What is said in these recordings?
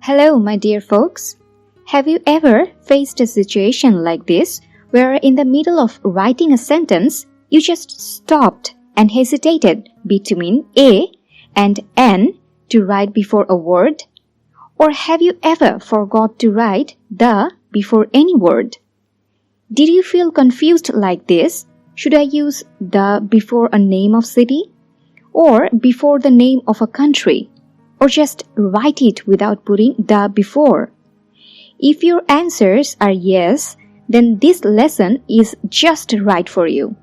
Hello, my dear folks. Have you ever faced a situation like this where in the middle of writing a sentence, you just stopped and hesitated between A and N to write before a word? Or have you ever forgot to write the before any word? Did you feel confused like this? Should I use the before a name of city? Or before the name of a country? Or just write it without putting the before? If your answers are yes, then this lesson is just right for you.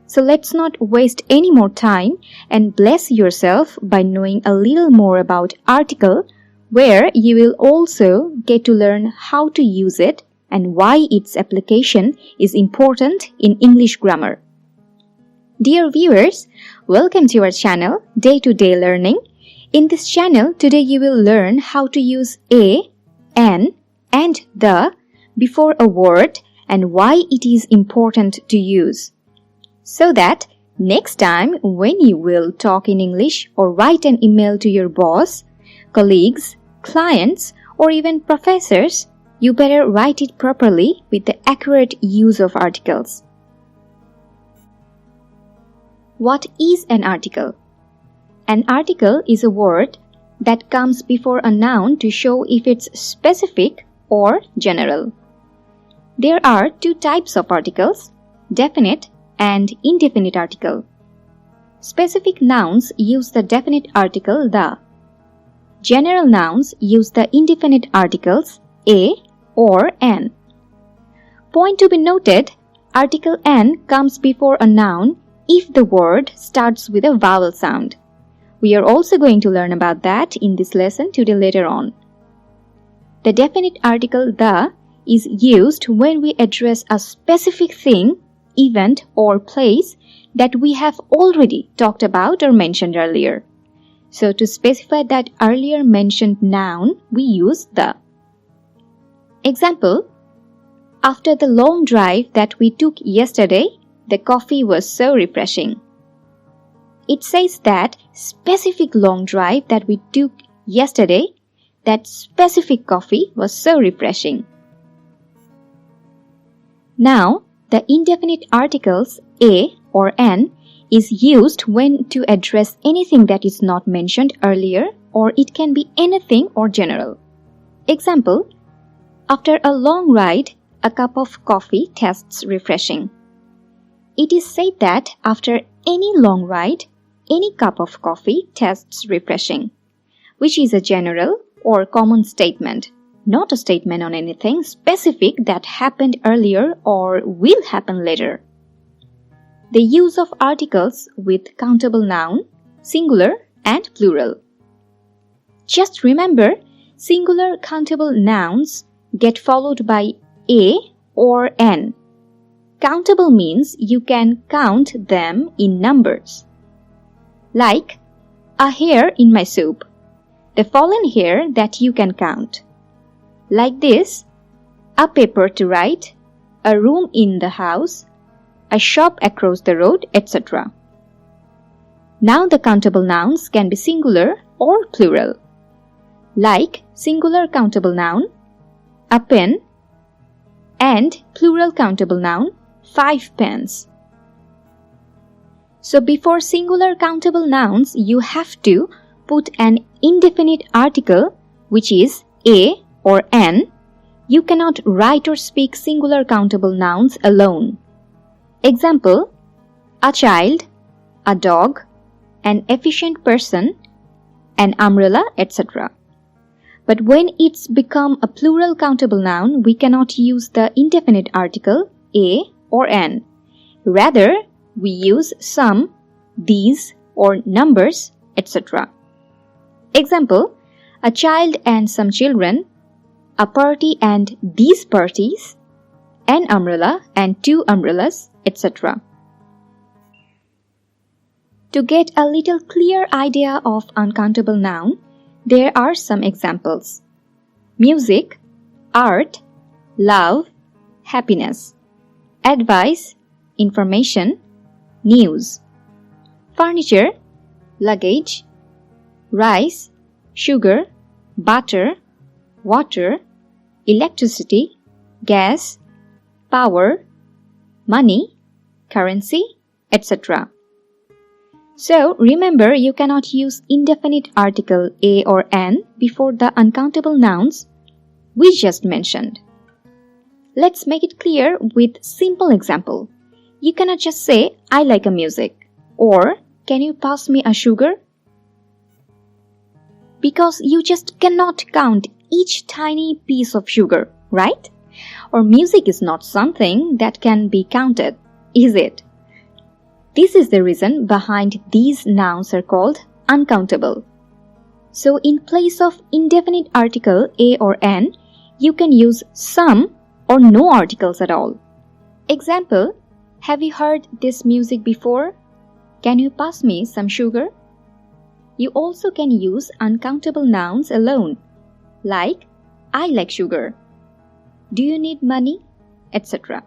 So let's not waste any more time and bless yourself by knowing a little more about article, where you will also get to learn how to use it and why its application is important in English grammar. Dear viewers, welcome to our channel, Day-to-Day Learning. In this channel, today you will learn how to use a, an, and the before a word and why it is important to use. So that next time when you will talk in English or write an email to your boss, colleagues, clients, or even professors, you better write it properly with the accurate use of articles. What is an article? An article is a word that comes before a noun to show if it's specific or general. There are two types of articles, definite and indefinite article. Specific nouns use the definite article the. General nouns use the indefinite articles a or an. Point to be noted, article an comes before a noun if the word starts with a vowel sound. We are also going to learn about that in this lesson today later on. The definite article the is used when we address a specific thing, event, or place that we have already talked about or mentioned earlier. So to specify that earlier mentioned noun, we use the. Example, after the long drive that we took yesterday, the coffee was so refreshing. It says that specific long drive that we took yesterday, that specific coffee was so refreshing. Now, the indefinite articles a or an is used when to address anything that is not mentioned earlier, or it can be anything or general. Example, after a long ride, a cup of coffee tastes refreshing. It is said that after any long ride, any cup of coffee tastes refreshing, which is a general or common statement, not a statement on anything specific that happened earlier or will happen later. The use of articles with countable noun, singular and plural. Just remember, singular countable nouns get followed by a or an. Countable means you can count them in numbers. Like, a hair in my soup, the fallen hair that you can count. Like this, a paper to write, a room in the house, a shop across the road, etc. Now the countable nouns can be singular or plural. Like singular countable noun, a pen, and plural countable noun, 5 pens. So before singular countable nouns, you have to put an indefinite article, which is a or an. You cannot write or speak singular countable nouns alone. Example, a child, a dog, an efficient person, an umbrella, etc. But when it's become a plural countable noun, we cannot use the indefinite article a or an. Rather, we use some, these, or numbers, etc. Example, a child and some children, a party and these parties, an umbrella and 2 umbrellas, etc. To get a little clear idea of uncountable noun, there are some examples. Music, art, love, happiness, advice, information, news, furniture, luggage, rice, sugar, butter, water, electricity, gas, power, money, currency, etc. So remember, you cannot use indefinite article a or an before the uncountable nouns we just mentioned. Let's make it clear with simple example. You cannot just say, I like a music, or can you pass me a sugar? Because you just cannot count each tiny piece of sugar, right? Or music is not something that can be counted, is it? This is the reason behind these nouns are called uncountable. So in place of indefinite article a or an, you can use some or no articles at all. Example, have you heard this music before? Can you pass me some sugar? You also can use uncountable nouns alone, like I like sugar, do you need money, etc.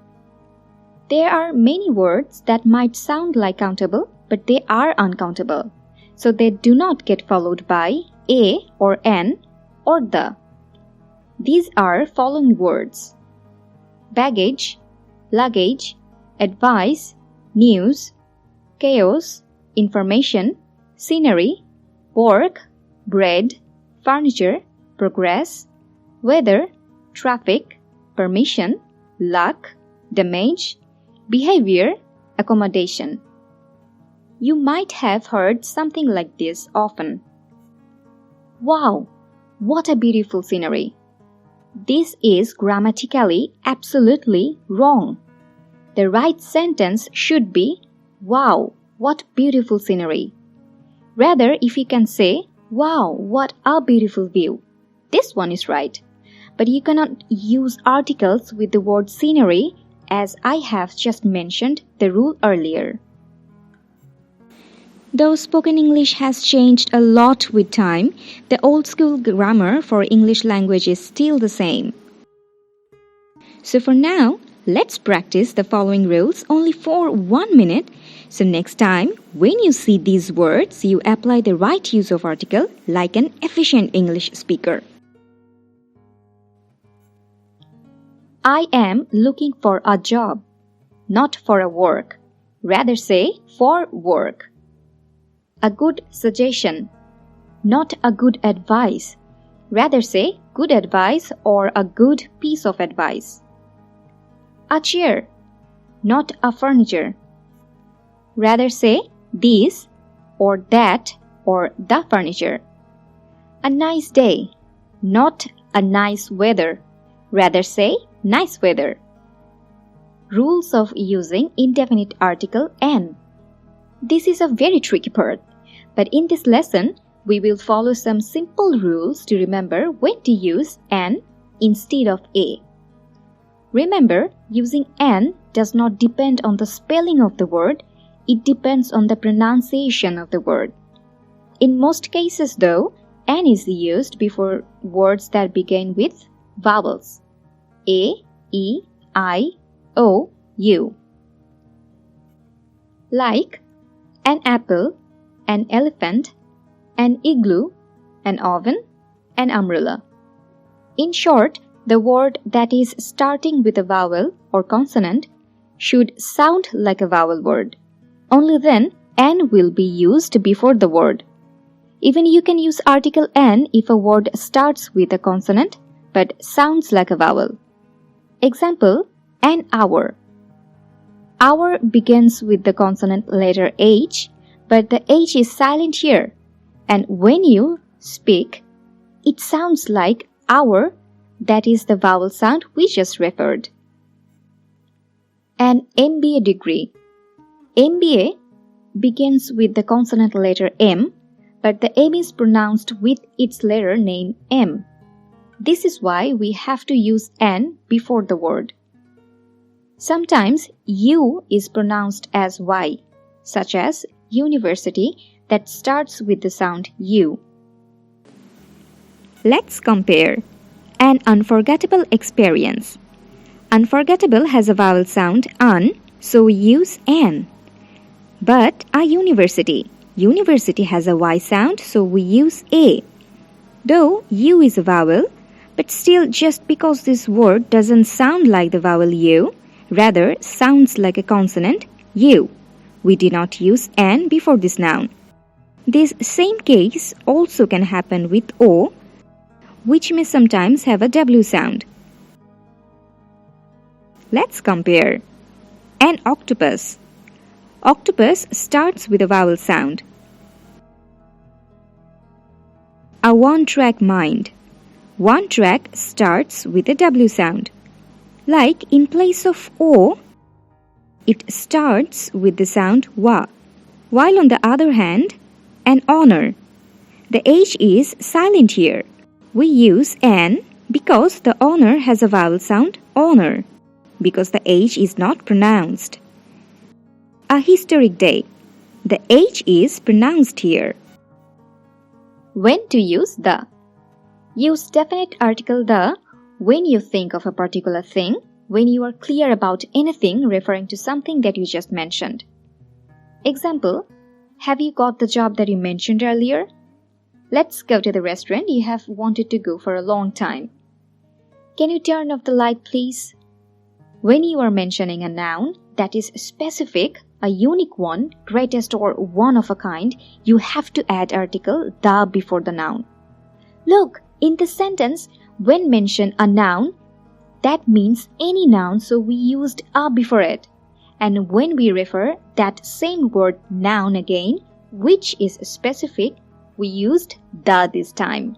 There are many words that might sound like countable, but they are uncountable, so they do not get followed by a or an or the. These are following words: baggage, luggage, advice, news, chaos, information, scenery, work, bread, furniture, progress, weather, traffic, permission, luck, damage, behavior, accommodation. You might have heard something like this often. Wow, what a beautiful scenery. This is grammatically absolutely wrong. The right sentence should be, wow, what beautiful scenery. Rather, if you can say, wow, what a beautiful view. This one is right. But you cannot use articles with the word scenery, as I have just mentioned the rule earlier. Though spoken English has changed a lot with time, the old school grammar for English language is still the same. So for now, let's practice the following rules only for 1 minute. So next time, when you see these words, you apply the right use of article like an efficient English speaker. I am looking for a job, not for a work. Rather say for work. A good suggestion, not a good advice. Rather say good advice or a good piece of advice. A chair, not a furniture. Rather say this or that or the furniture. A nice day, not a nice weather. Rather say nice weather. Rules of using indefinite article an. This is a very tricky part, but in this lesson, we will follow some simple rules to remember when to use an instead of a. Remember, using an does not depend on the spelling of the word, it depends on the pronunciation of the word. In most cases though, an is used before words that begin with vowels. A, E, I, O, U. Like an apple, an elephant, an igloo, an oven, an umbrella. In short, the word that is starting with a vowel or consonant should sound like a vowel word. Only then an will be used before the word. Even you can use article an if a word starts with a consonant but sounds like a vowel. Example, an hour. Hour begins with the consonant letter H, but the H is silent here, and when you speak, it sounds like hour, that is the vowel sound we just referred. An MBA degree. MBA begins with the consonant letter M, but the M is pronounced with its letter name M. This is why we have to use an before the word. Sometimes U is pronounced as Y, such as university that starts with the sound U. Let's compare. An unforgettable experience. Unforgettable has a vowel sound un, so we use an. But a university. University has a Y sound, so we use a. Though U is a vowel, But still, just because this word doesn't sound like the vowel U, rather sounds like a consonant U, we do not use N before this noun. This same case also can happen with O, which may sometimes have a W sound. Let's compare. An octopus. Octopus starts with a vowel sound. A one-track mind. One track starts with a W sound. Like in place of O, it starts with the sound wa, while on the other hand, an honor. The H is silent here. We use an because the honor has a vowel sound honor, because the H is not pronounced. A historic day. The H is pronounced here. When to use the. Use definite article the when you think of a particular thing, when you are clear about anything referring to something that you just mentioned. Example, have you got the job that you mentioned earlier? Let's go to the restaurant you have wanted to go for a long time. Can you turn off the light, please? When you are mentioning a noun that is specific, a unique one, greatest or one of a kind, you have to add article the before the noun. Look, in the sentence, when mention a noun, that means any noun, so we used a before it. And when we refer that same word noun again, which is specific, we used the this time.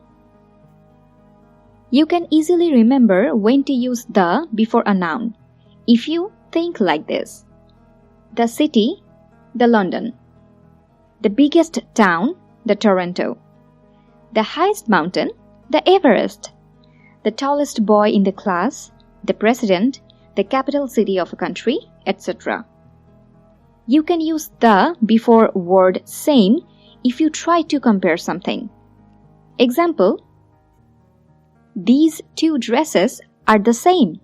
You can easily remember when to use the before a noun if you think like this. The city, the London. The biggest town, the Toronto. The highest mountain, the Everest. The tallest boy in the class, the president, the capital city of a country, etc. You can use the before word same if you try to compare something. Example, these two dresses are the same.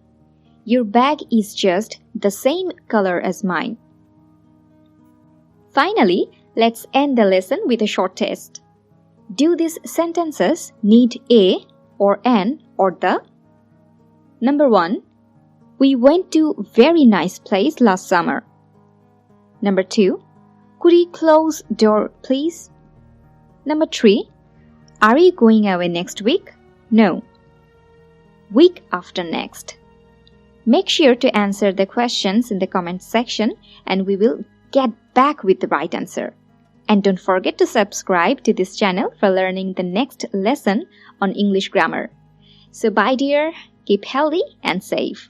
Your bag is just the same color as mine. Finally, let's end the lesson with a short test. Do these sentences need a or an or the? Number 1. We went to very nice place last summer. Number 2. Could you close door, please? Number 3. Are you going away next week? No. Week after next. Make sure to answer the questions in the comment section and we will get back with the right answer. And don't forget to subscribe to this channel for learning the next lesson on English grammar. So bye dear, keep healthy and safe.